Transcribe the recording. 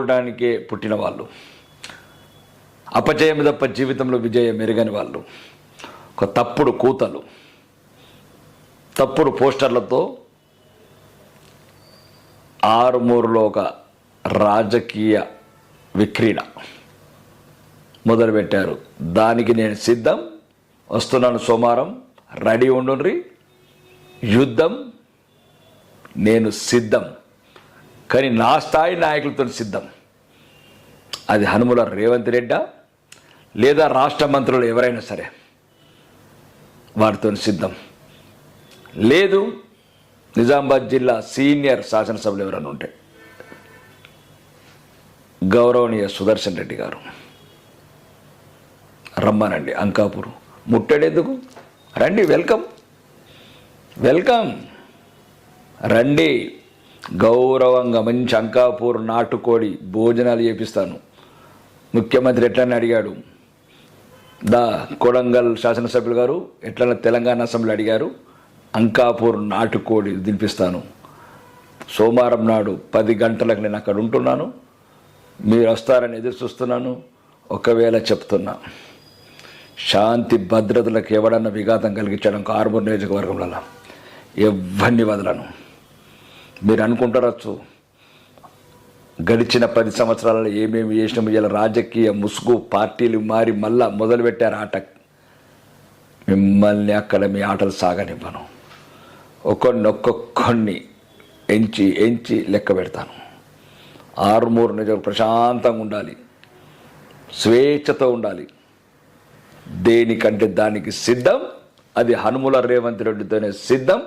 ఓడడానికే పుట్టిన వాళ్ళు, అపజయం తప్ప జీవితంలో విజయం మెరుగని వాళ్ళు, ఒక తప్పుడు కూతలు, తప్పుడు పోస్టర్లతో ఆరుమూరులో ఒక రాజకీయ విక్రీడ మొదలుపెట్టారు. దానికి నేను సిద్ధం. వస్తున్నాను సోమవారం, రెడీ ఉండుండ్రి. యుద్ధం నేను సిద్ధం, కానీ నా స్థాయి నాయకులతో సిద్ధం. అది హనుమల రేవంత్ రెడ్డి లేదా రాష్ట్ర మంత్రులు ఎవరైనా సరే వారితో సిద్ధం. లేదు నిజామాబాద్ జిల్లా సీనియర్ శాసనసభ్యులు ఎవరైనా ఉంటే గౌరవనీయ సుదర్శన్ రెడ్డి గారు రమ్మనండి. అంకాపూర్ ముట్టడేందుకు రండి, వెల్కమ్ వెల్కమ్ రండి. గౌరవంగా మంచి అంకాపూర్ నాటుకోడి భోజనాలు చేపిస్తాను. ముఖ్యమంత్రి ఎట్లని అడిగాడు, కొడంగల్ శాసనసభ్యులు గారు ఎట్లన్నా తెలంగాణ అసెంబ్లీ అడిగారు, అంకాపూర్ నాటుకోడి తినిపిస్తాను. సోమవారం నాడు 10 గంటలకు నేను అక్కడ ఉంటున్నాను. మీరు వస్తారని ఎదురు చూస్తున్నాను. ఒకవేళ చెప్తున్నా, శాంతి భద్రతలకు ఎవడన్నా విఘాతం కలిగించడం ఆర్మూర్ నియోజకవర్గంలో ఎవరిని వదలను. మీరు అనుకుంటారచ్చు గడిచిన 10 సంవత్సరాలలో ఏమేమి చేసినాము. ఇలా రాజకీయ ముసుగు పార్టీలు మారి మళ్ళా మొదలుపెట్టారు ఆట. మిమ్మల్ని అక్కడ మీ ఆటలు సాగనివ్వను. ఒక్కొక్కడిని ఎంచి లెక్క పెడతాను. ఆరుమూరు నిజం ప్రశాంతంగా ఉండాలి, స్వేచ్ఛతో ఉండాలి. దేనికంటే దానికి సిద్ధం. అది హనుమల రేవంత్ రెడ్డితోనే సిద్ధం.